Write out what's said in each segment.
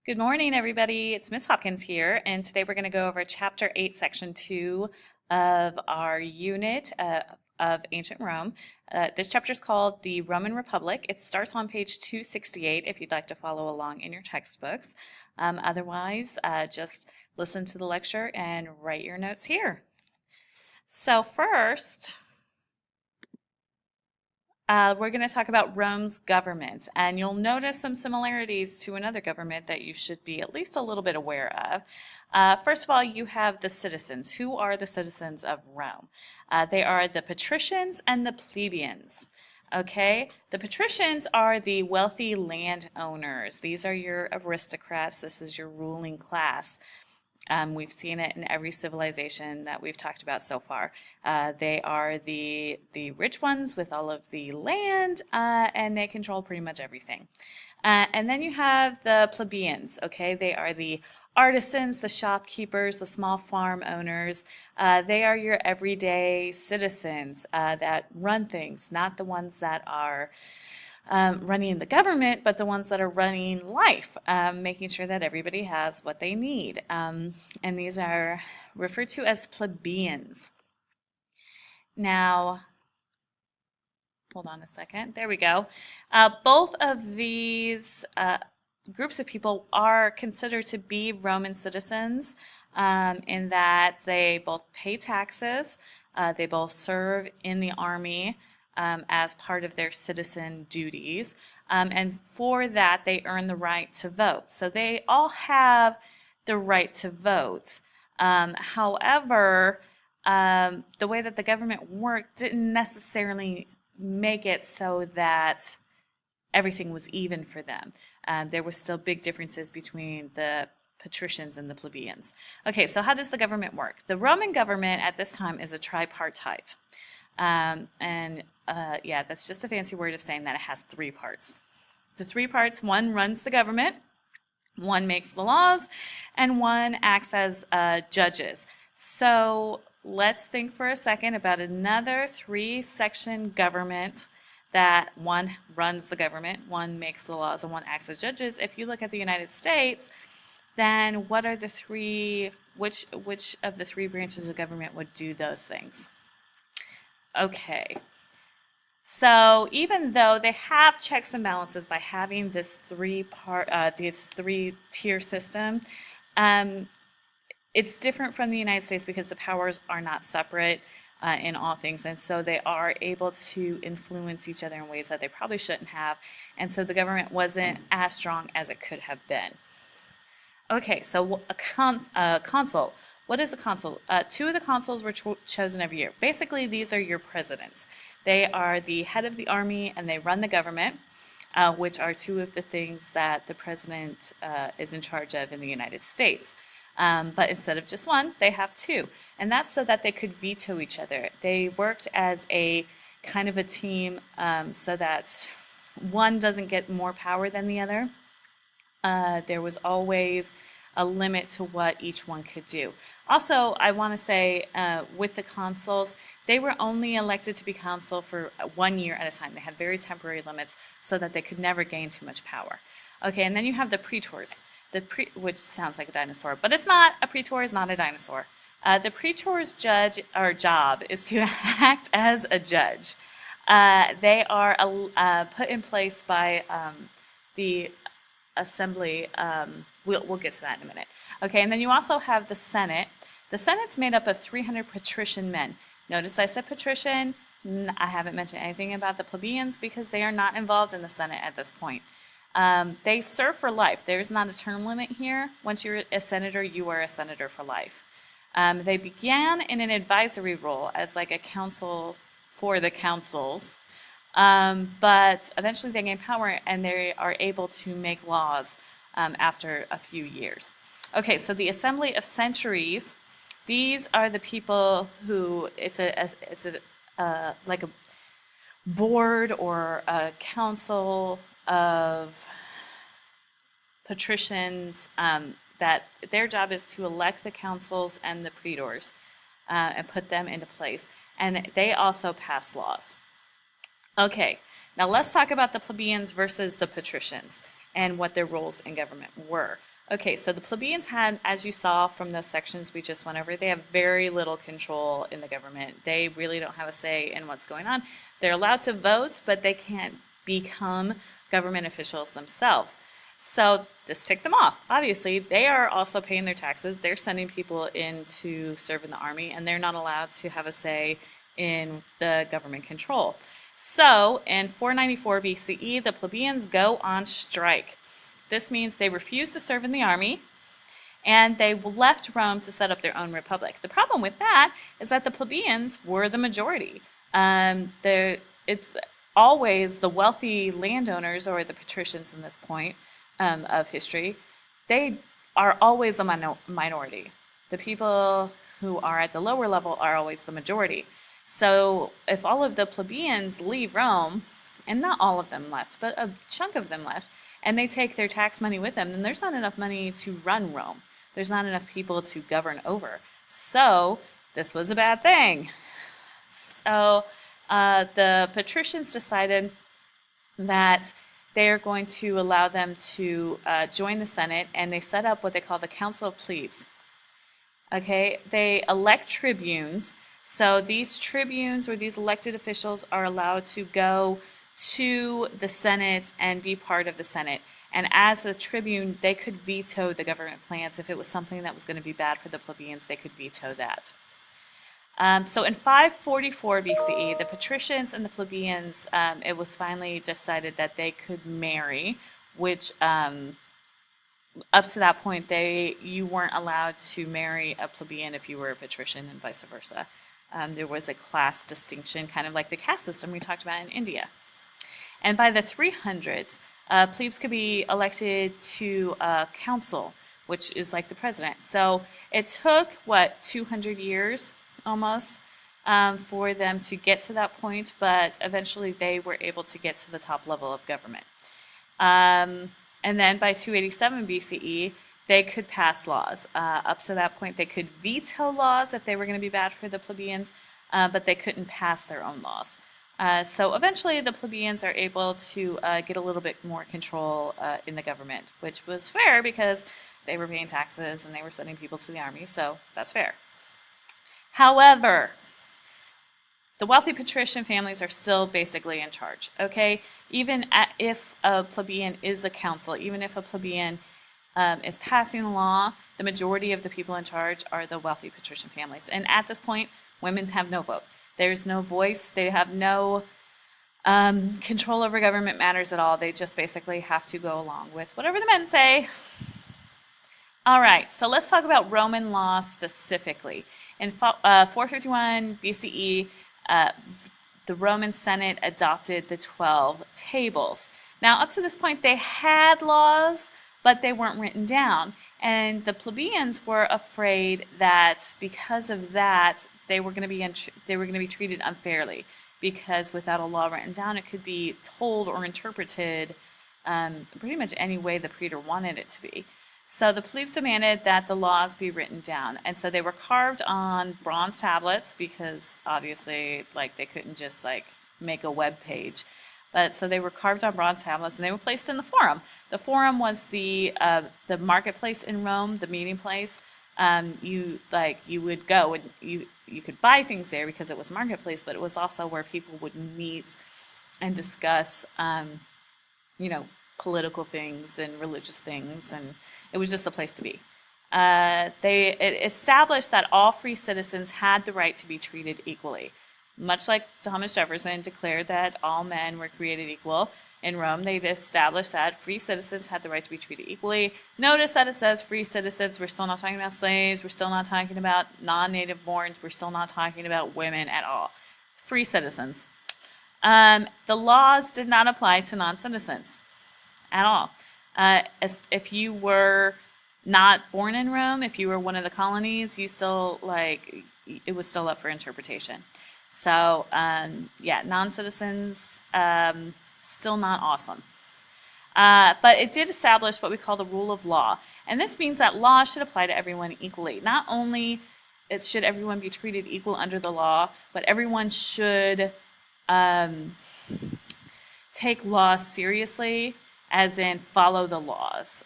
Good morning, everybody. It's Miss Hopkins here, and today we're going to go over Chapter 8, Section 2 of our unit of Ancient Rome. This chapter is called The Roman Republic. It starts on page 268 if you'd like to follow along in your textbooks. Otherwise, just listen to the lecture and write your notes here. So first, we're going to talk about Rome's government, and you'll notice some similarities to another government that you should be at least a little bit aware of. First of all, you have the citizens. Who are the citizens of Rome? They are the patricians and the plebeians. Okay, the patricians are the wealthy landowners. These are your aristocrats. This is your ruling class. We've seen it in every civilization that we've talked about so far. They are the rich ones with all of the land, and they control pretty much everything. And then you have the plebeians, okay? They are the artisans, the shopkeepers, the small farm owners. They are your everyday citizens that run things, not the ones that are running the government, but the ones that are running life, making sure that everybody has what they need. And these are referred to as plebeians. Now, hold on a second. There we go. Both of these groups of people are considered to be Roman citizens in that they both pay taxes, they both serve in the army, as part of their citizen duties. And for that, they earn the right to vote. So they all have the right to vote. However, the way that the government worked didn't necessarily make it so that everything was even for them. There were still big differences between the patricians and the plebeians. Okay, so how does the government work? The Roman government at this time is a tripartite. Yeah, that's just a fancy word of saying that it has three parts. The three parts: one runs the government, one makes the laws, and one acts as judges. So let's think for a second about another three-section government that one runs the government, one makes the laws, and one acts as judges. If you look at the United States, then what are the three, which of the three branches of government would do those things? Okay, so even though they have checks and balances by having this three-tier system, it's different from the United States because the powers are not separate in all things, and so they are able to influence each other in ways that they probably shouldn't have, and so the government wasn't as strong as it could have been. Okay, so a consul. What is a consul? Two of the consuls were chosen every year. Basically, these are your presidents. They are the head of the army and they run the government, which are two of the things that the president is in charge of in the United States. But instead of just one, they have two. And that's so that they could veto each other. They worked as a kind of a team so that one doesn't get more power than the other. There was always a limit to what each one could do. Also, I want to say with the consuls, they were only elected to be consul for 1 year at a time. They had very temporary limits so that they could never gain too much power. Okay, and then you have the praetors, which sounds like a dinosaur, but it's not. A praetor is not a dinosaur. The praetor's job is to act as a judge. They are put in place by the assembly. We'll get to that in a minute. Okay, and then you also have the Senate. The Senate's made up of 300 patrician men. Notice I said patrician. I haven't mentioned anything about the plebeians because they are not involved in the Senate at this point. They serve for life. There's not a term limit here. Once you're a senator, you are a senator for life. They began in an advisory role as like a council for the councils, but eventually they gain power and they are able to make laws after a few years. Okay, so the Assembly of Centuries, these are the people who, it's like a board or a council of patricians that their job is to elect the consuls and the praetors and put them into place. And they also pass laws. Okay, now let's talk about the plebeians versus the patricians. and what their roles in government were. Okay, so the plebeians had, as you saw from the sections we just went over, they have very little control in the government. They really don't have a say in what's going on. They're allowed to vote, but they can't become government officials themselves. So this ticked them off. Obviously, they are also paying their taxes. They're sending people in to serve in the army, and they're not allowed to have a say in the government control. So in 494 BCE, the plebeians go on strike. This means they refused to serve in the army, and they left Rome to set up their own republic. The problem with that is that the plebeians were the majority. It's always the wealthy landowners, or the patricians in this point of history, they are always a minority. The people who are at the lower level are always the majority. So if all of the plebeians leave Rome, and not all of them left, but a chunk of them left, and they take their tax money with them, then there's not enough money to run Rome. There's not enough people to govern over. So this was a bad thing. So the patricians decided that they are going to allow them to join the Senate, and they set up what they call the Council of Plebes. Okay, they elect tribunes. So these tribunes, or these elected officials, are allowed to go to the Senate and be part of the Senate. And as a tribune, they could veto the government plans. If it was something that was going to be bad for the plebeians, they could veto that. So in 544 BCE, the patricians and the plebeians, it was finally decided that they could marry, which up to that point, you weren't allowed to marry a plebeian if you were a patrician, and vice versa. There was a class distinction, kind of like the caste system we talked about in India. And by the 300s, plebes could be elected to a council, which is like the president. So it took, 200 years almost for them to get to that point, but eventually they were able to get to the top level of government. And then by 287 BCE, they could pass laws. Up to that point, they could veto laws if they were going to be bad for the plebeians, but they couldn't pass their own laws. So eventually the plebeians are able to get a little bit more control in the government, which was fair because they were paying taxes and they were sending people to the army, so that's fair. However, the wealthy patrician families are still basically in charge, okay? Even if a plebeian is a council, even if a plebeian is passing a law, the majority of the people in charge are the wealthy patrician families. And at this point, women have no vote. There's no voice. They have no control over government matters at all. They just basically have to go along with whatever the men say. All right, so let's talk about Roman law specifically. In 451 BCE, the Roman Senate adopted the 12 tables. Now, up to this point, they had laws, but they weren't written down. And the plebeians were afraid that because of that, they were going to be treated unfairly, because without a law written down, it could be told or interpreted pretty much any way the praetor wanted it to be. So the plebes demanded that the laws be written down, and so they were carved on bronze tablets, because obviously, they couldn't just make a web page. But so they were carved on bronze tablets, and they were placed in the Forum. The Forum was the marketplace in Rome, the meeting place. You would go and you could buy things there because it was a marketplace, but it was also where people would meet and discuss, political things and religious things, and it was just a place to be. It established that all free citizens had the right to be treated equally. Much like Thomas Jefferson declared that all men were created equal, in Rome they established that free citizens had the right to be treated equally. Notice that it says free citizens. We're still not talking about slaves. We're still not talking about non-native borns. We're still not talking about women at all. Free citizens. The laws did not apply to non-citizens at all. If you were not born in Rome, if you were one of the colonies, you still, it was still up for interpretation. So, non-citizens, still not awesome. But it did establish what we call the rule of law. And this means that law should apply to everyone equally. Not only should everyone be treated equal under the law, but everyone should take law seriously as in follow the laws.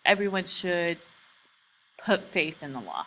Everyone should put faith in the law.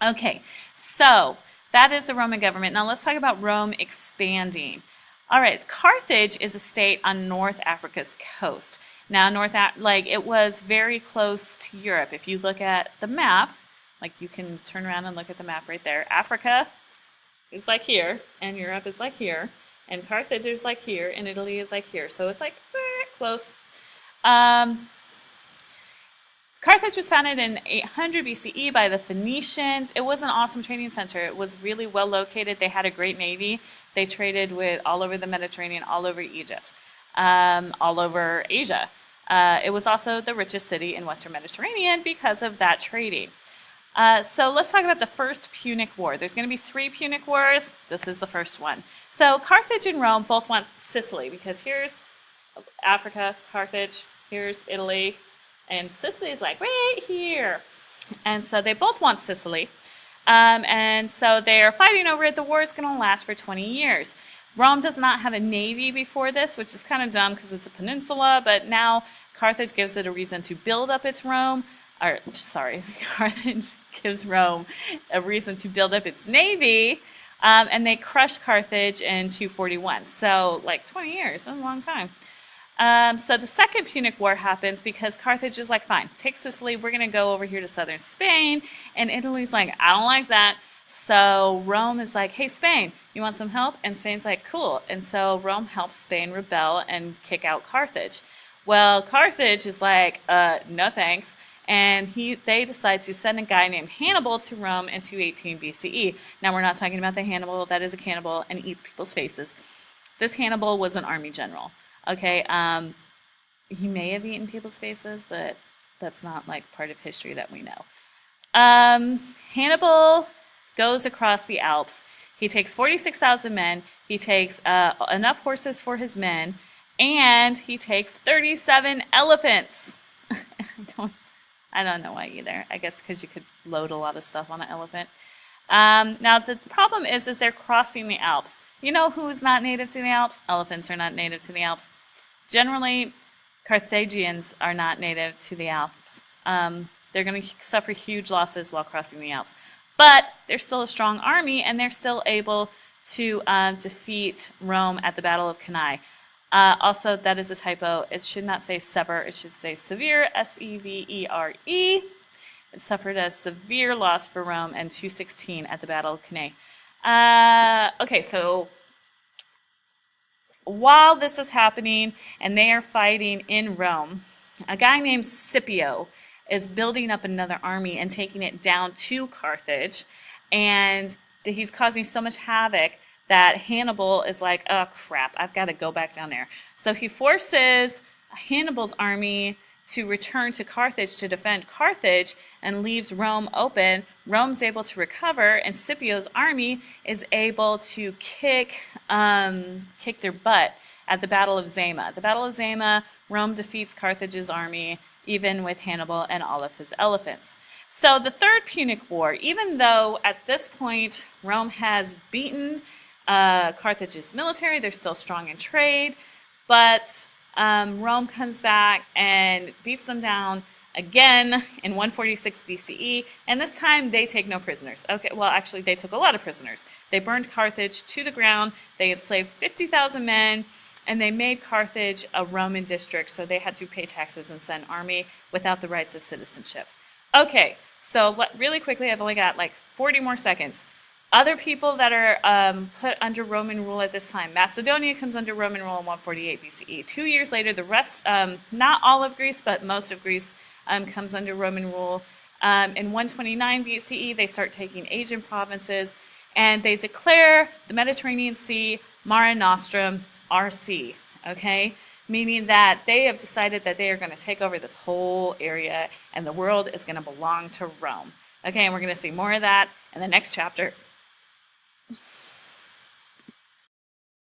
Okay, so that is the Roman government. Now let's talk about Rome expanding. All right, Carthage is a state on North Africa's coast. Now, it was very close to Europe. If you look at the map, like you can turn around and look at the map right there. Africa is like here, and Europe is like here, and Carthage is like here, and Italy is like here. So it's like close. Carthage was founded in 800 BCE by the Phoenicians. It was an awesome trading center. It was really well located. They had a great navy. They traded with all over the Mediterranean, all over Egypt, all over Asia. It was also the richest city in Western Mediterranean because of that trading. So let's talk about the First Punic War. There's going to be 3 Punic Wars. This is the first one. So Carthage and Rome both want Sicily because here's Africa, Carthage, here's Italy, and Sicily is like right here. And so they both want Sicily. And so they're fighting over it. The war is going to last for 20 years. Rome does not have a navy before this, which is kind of dumb because it's a peninsula, but now Carthage gives it a reason to build up its Carthage gives Rome a reason to build up its navy, and they crushed Carthage in 241. So like 20 years, that's a long time. So the Second Punic War happens because Carthage is like, fine, take Sicily, we're going to go over here to southern Spain, and Italy's like, I don't like that. So Rome is like, hey, Spain, you want some help? And Spain's like, cool. And so Rome helps Spain rebel and kick out Carthage. Well, Carthage is like, no thanks. And they decide to send a guy named Hannibal to Rome in 218 BCE. Now, we're not talking about the Hannibal that is a cannibal and eats people's faces. This Hannibal was an army general. Okay, he may have eaten people's faces, but that's not like part of history that we know. Hannibal goes across the Alps. He takes 46,000 men. He takes enough horses for his men, and he takes 37 elephants. I don't know why either. I guess because you could load a lot of stuff on an elephant. Now the problem is they're crossing the Alps. You know who's not native to the Alps? Elephants are not native to the Alps. Generally, Carthaginians are not native to the Alps. They're going to suffer huge losses while crossing the Alps. But they're still a strong army, and they're still able to defeat Rome at the Battle of Cannae. Also, that is a typo. It should not say sever. It should say severe, Severe. It suffered a severe loss for Rome in 216 at the Battle of Cannae. Okay, so while this is happening and they are fighting in Rome, a guy named Scipio is building up another army and taking it down to Carthage, and he's causing so much havoc that Hannibal is like, oh crap, I've got to go back down there. So he forces Hannibal's army to return to Carthage to defend Carthage and leaves Rome open. Rome's able to recover, and Scipio's army is able to kick their butt at the Battle of Zama. The Battle of Zama, Rome defeats Carthage's army, even with Hannibal and all of his elephants. So the Third Punic War, even though at this point Rome has beaten Carthage's military, they're still strong in trade, but Rome comes back and beats them down again in 146 BCE, and this time they take no prisoners. Okay, well, actually, they took a lot of prisoners. They burned Carthage to the ground, they enslaved 50,000 men, and they made Carthage a Roman district, so they had to pay taxes and send army without the rights of citizenship. Okay, so really quickly, I've only got like 40 more seconds. Other people that are put under Roman rule at this time. Macedonia comes under Roman rule in 148 BCE. 2 years later, the rest, not all of Greece, but most of Greece comes under Roman rule. In 129 BCE, they start taking Asian provinces, and they declare the Mediterranean Sea Mare Nostrum, RC, okay? Meaning that they have decided that they are going to take over this whole area, and the world is going to belong to Rome. Okay, and we're going to see more of that in the next chapter.